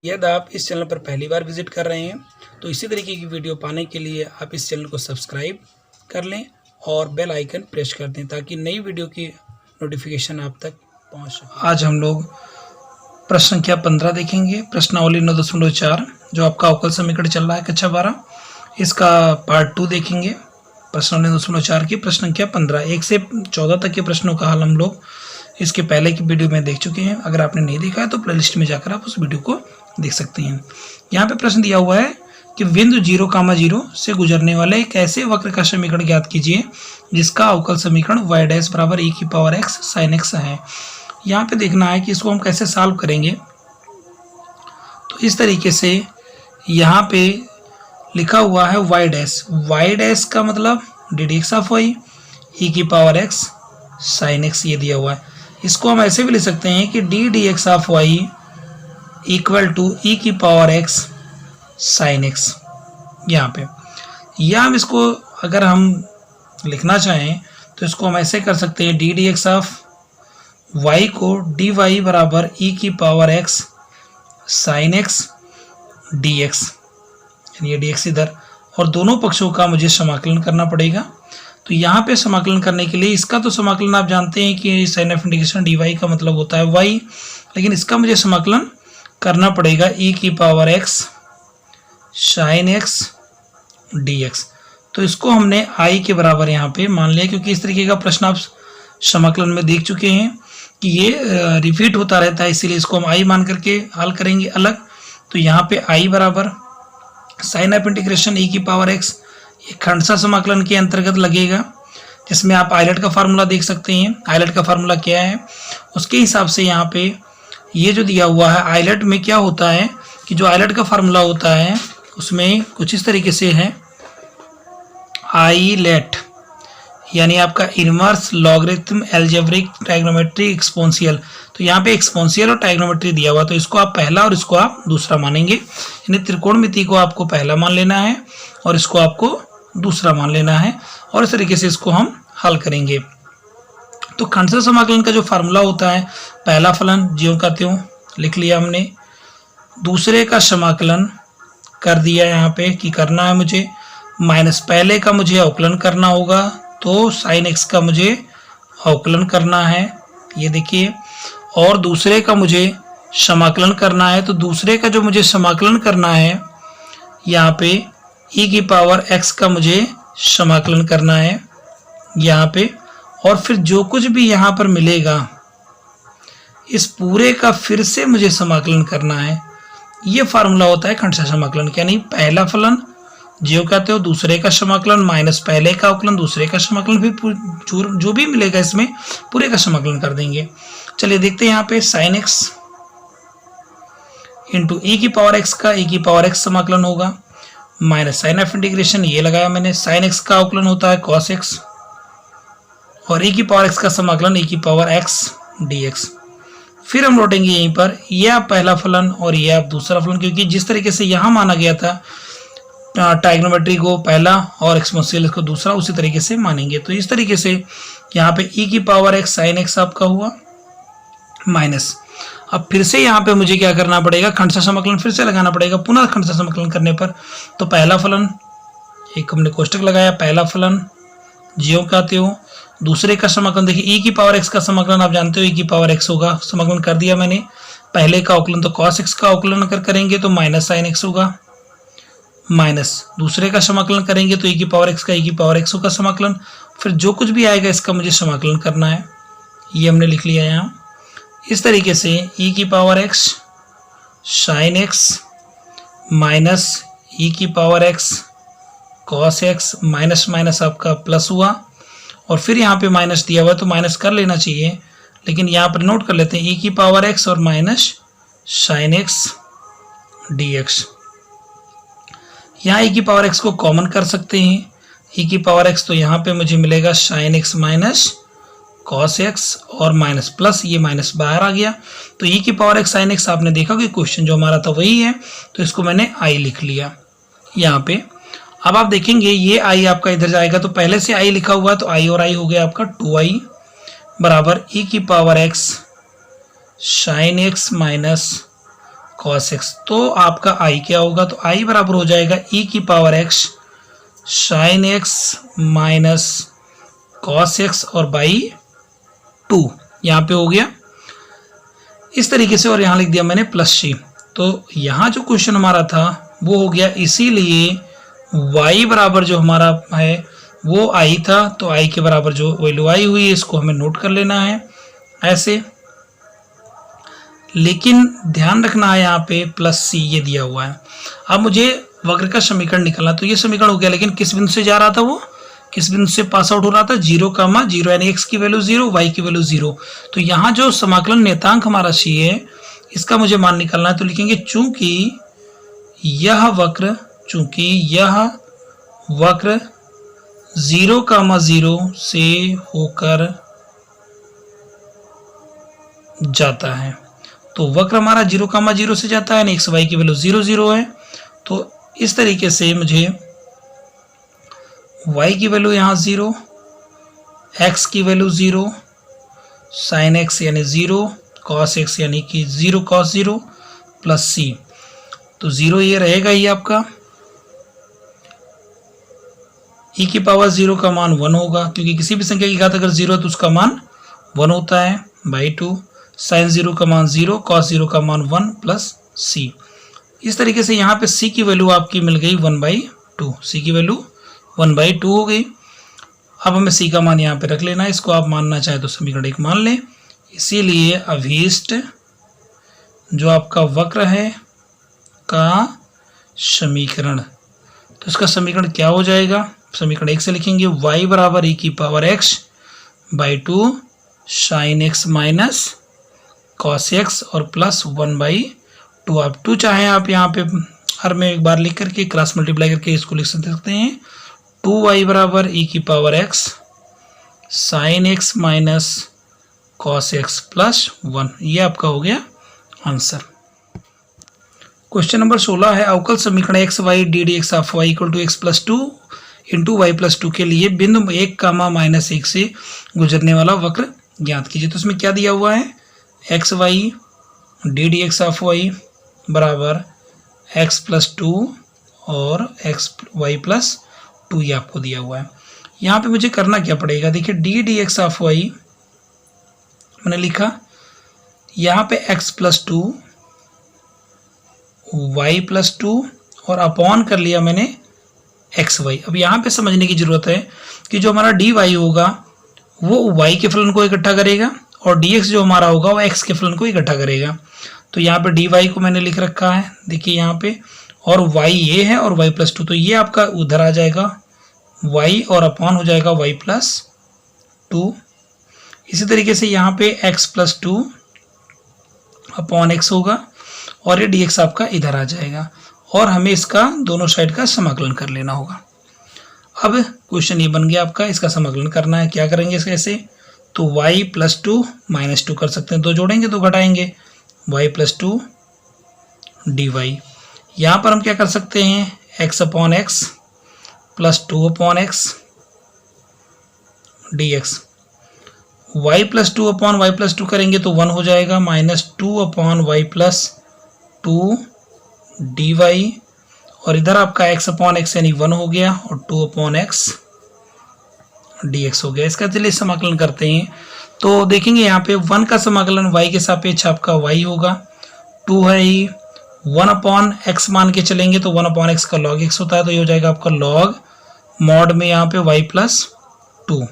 यदि आप इस चैनल पर पहली बार विजिट कर रहे हैं तो इसी तरीके की वीडियो पाने के लिए आप इस चैनल को सब्सक्राइब कर लें और बेल आइकन प्रेस कर दें ताकि नई वीडियो की नोटिफिकेशन आप तक पहुंच सके। आज हम लोग प्रश्न संख्या 15 देखेंगे, प्रश्नावली 9.4 जो आपका अवकल समीकरण चल रहा है कक्षा 12, इसका पार्ट 2 देखेंगे। प्रश्नावली 9.4 की प्रश्न संख्या 15 1 से 14 तक के प्रश्नों का हल हम लोग इसके पहले की वीडियो में देख चुके हैं। अगर आपने नहीं देखा है तो प्लेलिस्ट में जाकर आप उस वीडियो को देख सकते हैं। यहाँ पे प्रश्न दिया हुआ है कि बिंदु 0,0 से गुजरने वाले एक ऐसे वक्र का समीकरण ज्ञात कीजिए जिसका अवकल समीकरण y डैश बराबर e की पावर x sin x है। यहाँ पे देखना है कि इसको हम कैसे सॉल्व करेंगे। तो इस तरीके से यहाँ पे लिखा हुआ है y डैश का मतलब ddx ऑफ y e की पावर x sin x ये दिया हुआ है। इसको हम ऐसे भी लिख सकते हैं कि ddx of y equal to e की पावर x sin x यहाँ पे, या हम इसको अगर हम लिखना चाहें तो इसको हम ऐसे कर सकते हैं ddx ऑफ y को dy बराबर e की power x sin x dx, यानी ये dx इधर, और दोनों पक्षों का मुझे समाकलन करना पड़ेगा। तो यहाँ पे समाकलन करने के लिए इसका तो समाकलन आप जानते हैं कि साइन ऑफ इंटीग्रेशन dy का मतलब होता है y, लेकिन इसका मुझे समाकलन करना पड़ेगा e की power x sin x dx। तो इसको हमने i के बराबर यहाँ पे मान लिया, क्योंकि इस तरीके का प्रश्न आप समाकलन में देख चुके हैं कि ये रिपीट होता रहता है, इसीलिए इसको हम i मान करके हल करेंगे अलग। तो यहाँ पे i बराबर साइन ऑफ इंटीग्रेशन e की पावर x, ये खंडसा समाकलन के अंतर्गत लगेगा, जिसमें आप आइलेट का फार्मूला देख सकते हैं। आइलेट का फार्मूला क्या है उसके हिसाब से यहाँ पे ये जो दिया हुआ है आइलेट में क्या होता है कि जो आइलेट का फार्मूला होता है उसमें कुछ इस तरीके से है आइलेट, यानी आपका इनवर्स लॉगरिथम एल्जेब्रिक ट्राइग्नोमेट्री एक्सपोनेंशियल। तो यहाँ पे एक्सपोनेंशियल और ट्राइग्नोमेट्री दिया हुआ, तो इसको आप पहला और इसको आप दूसरा मानेंगे, यानी त्रिकोणमिति को आपको पहला मान लेना है और इसको आपको दूसरा मान लेना है, और इस तरीके से इसको हम हल करेंगे। तो खंडसा समाकलन का जो फार्मूला होता है, पहला फलन ज्यों का त्यों लिख लिया हमने, दूसरे का समाकलन कर दिया यहाँ पे कि करना है मुझे, माइनस पहले का मुझे अवकलन करना होगा तो साइन एक्स का मुझे अवकलन करना है, ये देखिए, और दूसरे का मुझे समाकलन करना है। तो दूसरे का जो मुझे समाकलन करना है यहाँ पे e की पावर x का मुझे समाकलन करना है यहाँ पे, और फिर जो कुछ भी यहाँ पर मिलेगा इस पूरे का फिर से मुझे समाकलन करना है। ये फार्मूला होता है खंडसा समाकलन, यानी पहला फलन ज्यों का त्यों, दूसरे का समाकलन माइनस पहले का अवकलन, दूसरे का समाकलन, फिर जो भी मिलेगा इसमें पूरे का समाकलन कर देंगे। चलिए देखते हैं यहाँ पे साइन एक्स इंटू ई की पावर एक्स का e की पावर x समाकलन होगा, माइनस साइन ऑफ इंटीग्रेशन ये लगाया मैंने, साइन एक्स का अवकलन होता है कॉस एक्स, और e की पावर x का समाकलन e की पावर x dx। फिर हम लौटेंगे यहीं पर, ये आप पहला फलन और ये आप दूसरा फलन, क्योंकि जिस तरीके से यहाँ माना गया था ट्राइग्नोमेट्री को पहला और एक्सपोनेंशियल को दूसरा, उसी तरीके से मानेंगे। तो इस तरीके से यहाँ पे e की पावर x साइन एक्स आपका हुआ माइनस, अब फिर से यहाँ पे मुझे क्या करना पड़ेगा, खंडसा समाकलन फिर से लगाना पड़ेगा। पुनः खंडसा समाकलन करने पर तो पहला फलन, एक हमने कोष्टक लगाया, पहला फलन ज्यों का त्यों, दूसरे का समाकलन देखिए e की पावर x का समाकलन आप जानते हो e की पावर x होगा, समाकलन कर दिया मैंने। पहले का अवकलन तो cos x का अवकलन अगर करेंगे तो माइनस साइन x होगा, माइनस दूसरे का समाकलन करेंगे तो e की पावर x का e की पावर x होगा समाकलन, फिर जो कुछ भी आएगा इसका मुझे समाकलन करना है, ये हमने लिख लिया यहाँ। इस तरीके से e की power x sine x minus e की power x cos x, minus minus आपका प्लस हुआ, और फिर यहाँ पे माइनस दिया हुआ तो माइनस कर लेना चाहिए, लेकिन यहाँ पर नोट कर लेते हैं e की पावर x और माइनस साइन x dx। यहाँ e की पावर x को कॉमन कर सकते हैं, e की पावर x तो यहाँ पे मुझे मिलेगा sine x minus cos x और माइनस प्लस, ये माइनस बाहर आ गया। तो e की पावर x साइन x आपने देखा कि क्वेश्चन जो हमारा था वही है, तो इसको मैंने i लिख लिया यहाँ पे। अब आप देखेंगे ये i आपका इधर जाएगा, तो पहले से i लिखा हुआ है तो i और i हो गया आपका 2i बराबर e की power x sine x minus cos x। तो आपका i क्या होगा, तो i बराबर हो जाएगा e की power x sin x minus cos x और बाई 2, यहाँ पे हो गया इस तरीके से। और यहाँ लिख दिया मैंने प्लस c। तो यहाँ जो क्वेश्चन हमारा था वो हो गया, इसीलिए y बराबर जो हमारा है वो i था, तो i के बराबर जो वैल्यू आई हुई है इसको हमें नोट कर लेना है ऐसे। लेकिन ध्यान रखना है यहाँ पे प्लस सी ये दिया हुआ है। अब मुझे वक्र का समीकरण निकालना, तो ये समीकरण हो गया, लेकिन किस बिंदु से जा रहा था, वो किस बिंदु से पास आउट हो रहा था, 0,0, यानी x की वैल्यू 0, y की वैल्यू 0। तो यहाँ जो समाकलन नियतांक हमारा c है इसका मुझे मान निकालना है। तो लिखेंगे चूंकि यह वक्र 0,0 से होकर जाता है, तो वक्र हमारा 0,0 से जाता है, एक्स वाई की वैल्यू 0,0 है। तो इस तरीके से मुझे y की वैल्यू यहाँ 0, x की वैल्यू 0, sin x यानी 0, cos x यानी कि 0 cos 0 प्लस c। तो 0 ये रहेगा ही आपका, e की पावर 0 का मान 1 होगा, क्योंकि किसी भी संख्या की घात अगर 0 है तो उसका मान 1 होता है, बाई 2। sin 0 का मान 0, cos 0 का मान 1 प्लस c। इस तरीके से यहाँ पे c की वैल्यू आपकी मिल गई 1/2, c की वैल्यू 1/2 हो गई। अब हमें c का मान यहाँ पे रख लेना है, इसको आप मानना चाहे तो समीकरण 1 मान लें। इसीलिए अभीष्ट जो आपका वक्र है का समीकरण, तो इसका समीकरण क्या हो जाएगा, समीकरण 1 से लिखेंगे y बराबर e की power x by 2 sin x minus cos x और प्लस 1/2। आप 2 चाहें आप यहाँ पे हर में एक बार लिख करके क्रॉस मल्टीप्लाई करके इसको लिख सकते हैं। 2y बराबर e की power x sin x minus cos x plus 1, ये आपका हो गया आंसर। क्वेश्चन नंबर 16 है, अवकल समीकरण x y d d x of y equal to x plus 2 into y plus 2 के लिए बिंदु 1,-1 से गुजरने वाला वक्र ज्ञात कीजिए। तो इसमें क्या दिया हुआ है, x y d d x of y बराबर एक्स प्लस 2 और एक्स वाई प्लस 2, ये आपको दिया हुआ है। यहाँ पे मुझे करना क्या पड़ेगा, देखिए d d x of y मैंने लिखा, यहाँ पे एक्स प्लस 2 वाई प्लस 2 और अपॉन कर लिया मैंने एक्स वाई। अब यहाँ पे समझने की जरूरत है कि जो हमारा डी वाई होगा वो y के फलन को इकट्ठा करेगा और dx जो हमारा होगा वो x के फलन को इकट्ठा करेगा। तो यहाँ पे dy को मैंने लिख रखा है, देखिए यहाँ पे, और y ये है और y प्लस 2, तो ये आपका उधर आ जाएगा y और अपॉन हो जाएगा y प्लस 2। इसी तरीके से यहाँ पे x प्लस 2 अपॉन x होगा और ये dx आपका इधर आ जाएगा, और हमें इसका दोनों साइड का समाकलन कर लेना होगा। अब क्वेश्चन ये बन गया आपका, इसका समाकलन करना है। क्या करेंगे इसका ऐसे, तो y प्लस 2 माइनस 2 कर सकते हैं, दो जोड़ेंगे तो घटाएंगे, y प्लस 2 डी वाई। यहाँ पर हम क्या कर सकते हैं, x upon x plus 2 upon x d x. Y plus 2 upon y plus 2 करेंगे तो 1 हो जाएगा, minus 2 upon y plus 2 d y, और इधर आपका x अपॉन एक्स यानी 1 हो गया और 2 अपॉन एक्स डी एक्स हो गया। इसका चलिए समाकलन करते हैं। तो देखेंगे यहाँ पे 1 का समाकलन y के सापेक्ष आपका y होगा, 2 है ही, 1 अपॉन एक्स मान के चलेंगे तो 1 अपॉन एक्स का लॉग एक्स होता है, तो ये हो जाएगा आपका लॉग मॉड में यहाँ पे y प्लस 2,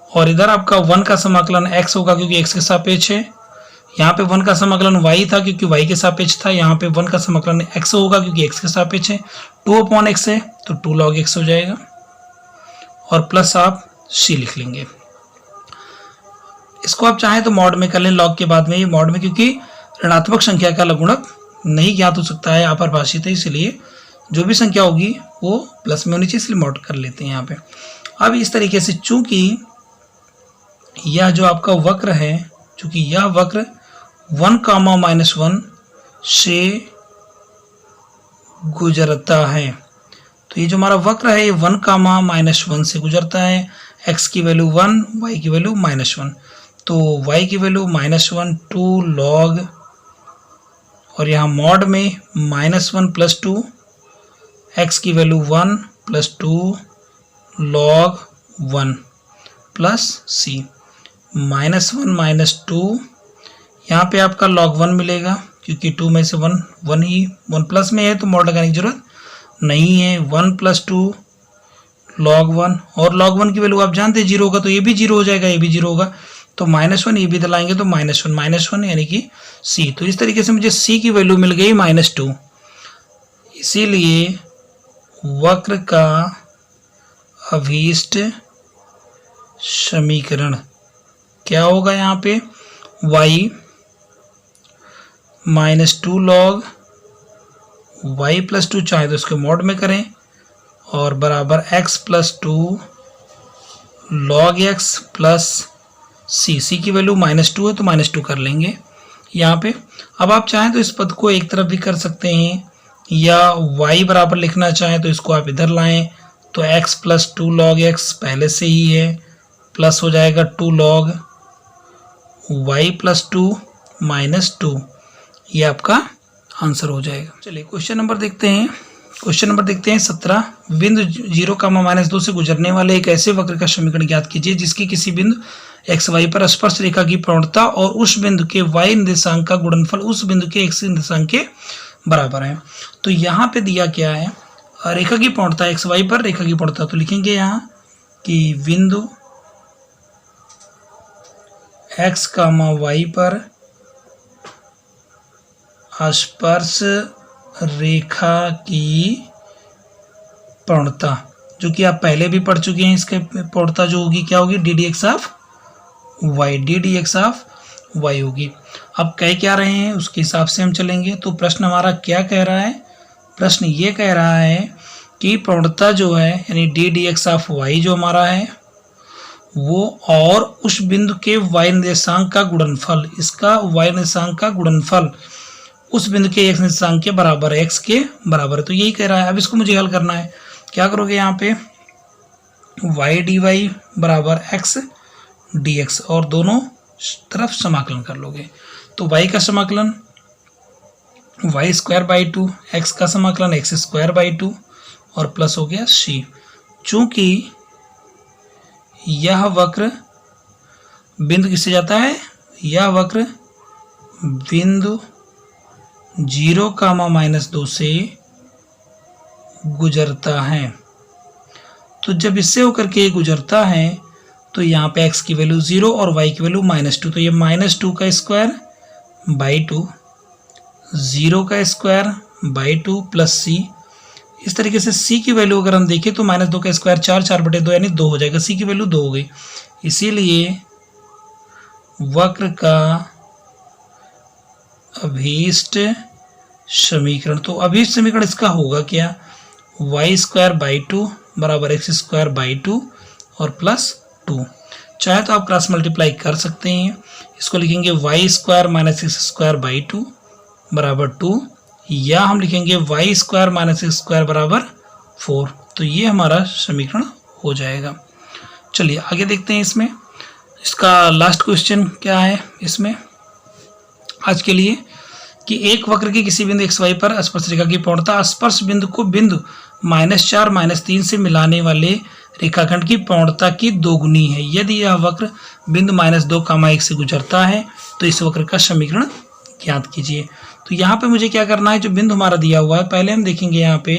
और इधर आपका 1 का समाकलन x होगा क्योंकि x के सापेक्ष है, यहाँ पे 1 का समाकलन y था क्योंकि y के सापेक्ष था, यहाँ पे 1 का समाकलन x होगा क्योंकि x के सापेक्ष है, 2 अपॉन एक्स है तो 2 लॉग एक्स हो जाएगा, और प्लस आप c लिख लेंगे। इसको आप चाहें तो मॉड में कर लें, लॉग के बाद में, ये मॉड में क्योंकि ऋणात्मक संख्या का लघुगणक नहीं ज्ञात हो सकता है, अपरिभाषित है, इसलिए जो भी संख्या होगी वो प्लस में होनी चाहिए, इसलिए मॉड कर लेते हैं यहाँ पे। अब इस तरीके से चूंकि यह जो आपका वक्र है, चूंकि यह वक्र 1,-1 से गुजरता है, तो ये जो हमारा वक्र है ये 1,-1 से गुजरता है, x की वैल्यू 1, y की वैल्यू -1, तो y की वैल्यू -1 2 लॉग और यहाँ मॉड में -1 + 2 x की वैल्यू 1 + 2 log 1 प्लस c -1 - 2 यहाँ पे आपका log 1 मिलेगा क्योंकि 2 में से 1 ही 1 प्लस में है तो मॉड लगाने की जरूरत नहीं है। 1 + 2 log 1 और log 1 की वैल्यू आप जानते हैं 0 होगा तो ये भी 0 हो जाएगा, ये भी 0 होगा तो -1 ये भी दिलाएंगे तो -1 यानी कि c। तो इस तरीके से मुझे c की वैल्यू मिल गई -2। इसीलिए वक्र का अभीष्ट समीकरण क्या होगा यहाँ पे y -2 log y + 2 चाहे तो इसके मॉड में करें और बराबर x + 2 log x plus c की वैल्यू -2 है तो -2 कर लेंगे यहाँ पे। अब आप चाहें तो इस पद को एक तरफ भी कर सकते हैं या y बराबर लिखना चाहें तो इसको आप इधर लाएं तो x + 2 log x पहले से ही है प्लस हो जाएगा 2 log y + 2 -2, ये आपका आंसर हो जाएगा। चलिए क्वेश्चन नंबर देखते हैं। क्वेश्चन नंबर देखते हैं 17। बिंदु 0, -2 से गुजरने वाले एक ऐसे वक्र का समीकरण ज्ञात कीजिए जिसकी किसी बिंदु x y पर स्पर्श रेखा की प्रवणता और उस बिंदु के y निर्देशांक का गुणनफल उस बिंदु के x निर्देशांक के बराबर है। तो यहाँ पे दिया क्या है, रेखा की प्रवणता x y पर रेखा की प्रवणता, तो लिखेंगे यहाँ कि बिंदु x, y पर स्पर्श रेखा की प्रवणता, जो कि आप पहले भी पढ़ चुके हैं। इसके प्रवणता जो होगी क्या होगी, ddx ऑफ y होगी। अब कह क्या रहे हैं उसके हिसाब से हम चलेंगे। तो प्रश्न हमारा क्या कह रहा है, प्रश्न ये कह रहा है कि प्रवणता जो है यानी ddx ऑफ y जो हमारा है वो और उस बिंदु के y निर्देशांक का गुणनफल, इसका y निर्देशांक का गुणनफल उस बिंदु के x निर्देशांक के बराबर है, x के बराबर है। तो यही कह रहा है। अब इसको मुझे हल करना है। क्या करोगे यहाँ पे y dy बराबर x dx और दोनों तरफ समाकलन कर लोगे। तो y का समाकलन y² 2, x का समाकलन x² 2 और प्लस हो गया c। चूंकि यह वक्र बिंदु किससे जाता है, यह वक्र बिंदु 0, -2 से गुजरता है। तो जब इससे होकर के गुजरता है तो यहाँ पे x की वैल्यू 0 और y की वैल्यू -2, तो ये -2 का स्क्वायर बाई 2, 0 का स्क्वायर बाई 2 प्लस c। इस तरीके से c की वैल्यू अगर हम देखें तो -2 का स्क्वायर 4/2 यानी 2 हो जाएगा, c की वैल्यू 2 हो गई। इसीलिए वक्र का अभीष्ट समीकरण, तो अभीष्ट समीकरण इसका होगा क्या, y² 2 बराबर x² 2 और प्लस 2। चाहे तो आप क्रॉस मल्टीप्लाई कर सकते हैं। इसको लिखेंगे y² -x² 2 बराबर 2, या हम लिखेंगे y² -x² बराबर 4। तो ये हमारा समीकरण हो जाएगा। चलिए आगे देखते हैं। इसमें इसका लास्ट क्वेश्चन क्या है इसमें आज के लिए, कि एक वक्र की किसी बिंदु x y पर स्पर्श रेखा की प्रवणता स्पर्श बिंदु को बिंदु -4 -3 से मिलाने वाले रेखाखंड की प्रवणता की दोगुनी है यदि यह वक्र बिंदु -2, 1 से गुजरता है। तो इस वक्र का समीकरण ज्ञात कीजिए। तो यहाँ पे मुझे क्या करना है, जो बिंदु हमारा दिया हुआ है पहले हम देखेंगे यहाँ पे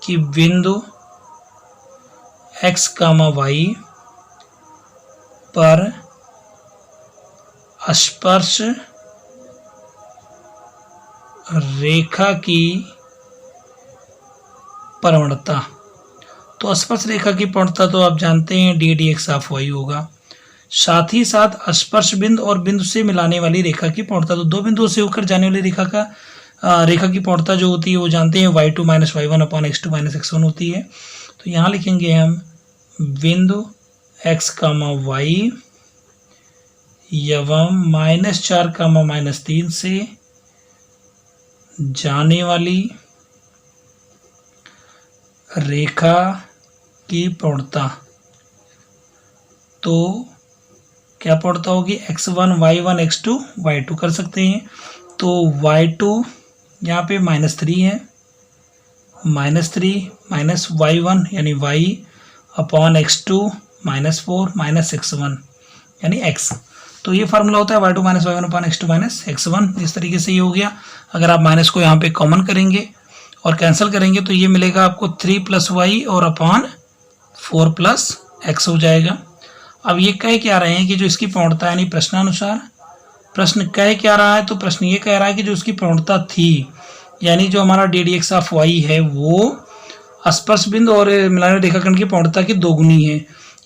कि बिंदु x, y पर स्पर्श रेखा की प्रवणता, तो स्पर्श रेखा की प्रवणता तो आप जानते हैं ddx ऑफ y होगा। साथ ही साथ स्पर्श बिंदु और बिंदु से मिलाने वाली रेखा की प्रवणता, तो दो बिंदुओं से होकर जाने वाली रेखा की प्रवणता जो होती है वो जानते हैं y2 - y1 / x2 - x1 होती है। तो यहाँ लिखेंगे हम बिंदु x, y एवं -4, -3 से जाने वाली रेखा की प्रवणता, तो क्या प्रवणता होगी, x1 y1 x2 y2 कर सकते हैं। तो y2 यहाँ पे -3 है, -3 माइनस y1 यानी y upon x2 -4 minus x1 यानी x। तो ये फार्मूला होता है y2 minus y1 upon x2 minus x1। इस तरीके से ये हो गया। अगर आप माइनस को यहाँ पे कॉमन करेंगे और कैंसिल करेंगे तो ये मिलेगा आपको 3 + y और अपॉन 4 + x हो जाएगा। अब ये कह क्या रहे हैं कि जो इसकी पूर्णता यानी प्रश्नानुसार, प्रश्न कह क्या रहा है, तो प्रश्न ये कह रहा है कि जो उसकी पूर्णता थी यानी जो हमारा ddx ऑफ y है वो स्पर्श बिंदु और मिलान रेखाखंड की पूर्णता की दोगुनी है।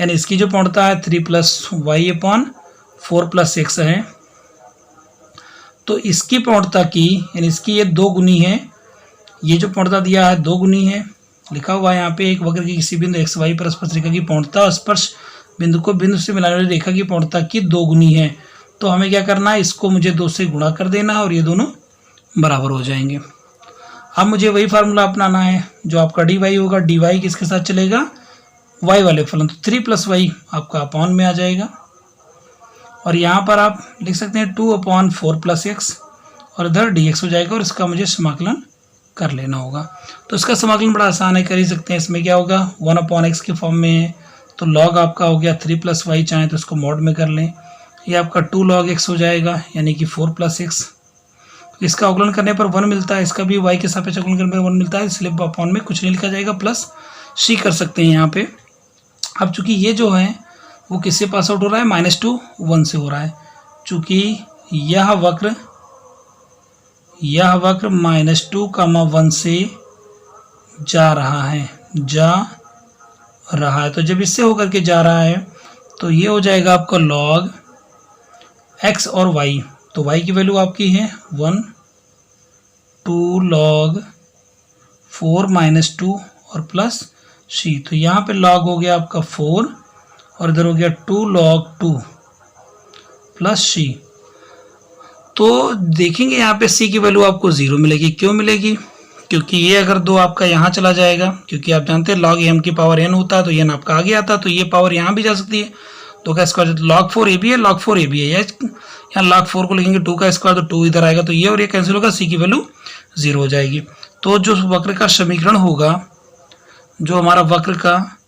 यानी इसकी जो पूर्णता है 3 + y अपॉन 4 + x है, तो इसकी पूर्णता की यानी इसकी ये 2 गुनी है। ये जो पूर्णता दिया है 2 गुनी है, लिखा हुआ है यहाँ पे एक वक्र की किसी बिंदु x y पर स्पर्श रेखा की पूर्णता स्पर्श बिंदु को बिंदु से मिलाने वाली रेखा की पूर्णता की 2 गुनी है। तो हमें क्या करना है, इसको मुझे 2 से गुणा कर देना है और ये दोनों बराबर हो जाएंगे। अब मुझे वही फार्मूला अपनाना है जो आपका dy होगा। dy किसके साथ चलेगा, y वाले फलन, तो 3 + y आपका अपॉन में आ जाएगा और यहाँ पर आप लिख सकते हैं 2 अपॉन 4 + x और इधर dx हो जाएगा और इसका मुझे समाकलन कर लेना होगा। तो इसका समाकलन बड़ा आसान है, कर ही सकते हैं। इसमें क्या होगा, 1 अपॉन x के फॉर्म में है, तो log आपका हो गया 3 + y, चाहें तो इसको मॉड में कर लें। ये आपका 2 log x हो जाएगा यानी कि 4 + x। इसका अवकलन करने पर 1 मिलता है, इसका भी y के सापेक्ष अवकलन करने पर 1 मिलता है, इसलिए अपॉन में कुछ नहीं लिखा जाएगा, प्लस c कर सकते हैं यहाँ पे। अब चूंकि ये जो है वो किससे पास आउट हो रहा है, -2 1 से हो रहा है। चूंकि यह वक्र -2, 1 से जा रहा है, तो जब इससे होकर के जा रहा है तो ये हो जाएगा आपका log x और y। तो y की वैल्यू आपकी है 1, 2 log 4 - 2 और प्लस c। तो यहाँ पे log हो गया आपका 4 और इधर हो गया 2 log 2 प्लस c। तो देखेंगे यहाँ पे c की वैल्यू आपको 0 मिलेगी। क्यों मिलेगी, क्योंकि ये अगर 2 आपका यहाँ चला जाएगा, क्योंकि आप जानते हैं log m की पावर n होता है, तो n आपका आगे आता है, तो ये पावर यहाँ भी जा सकती है। 2 का स्क्वायर log 4 a भी है, log 4 a भी है, यहाँ log 4 को लिखेंगे 2 का स्क्वायर तो 2 इधर आएगा, तो ये और ये कैंसिल होगा, c की वैल्यू 0 हो जाएगी। तो जो वक्र का समीकरण होगा, जो हमारा वक्र का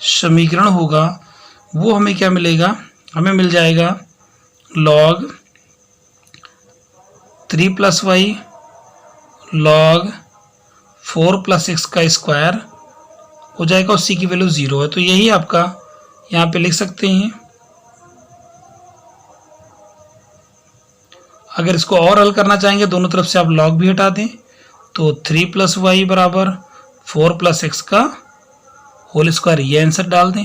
समीकरण होगा वो हमें क्या मिलेगा, हमें मिल जाएगा log 3 + y log 4 + x का स्क्वायर हो जाएगा और c की वैल्यू 0 है। तो यही आपका यहाँ पे लिख सकते हैं। अगर इसको और हल करना चाहेंगे, दोनों तरफ से आप log भी हटा दें, तो 3 + y बराबर 4 + x का होल स्क्वायर, ये आंसर डाल दें।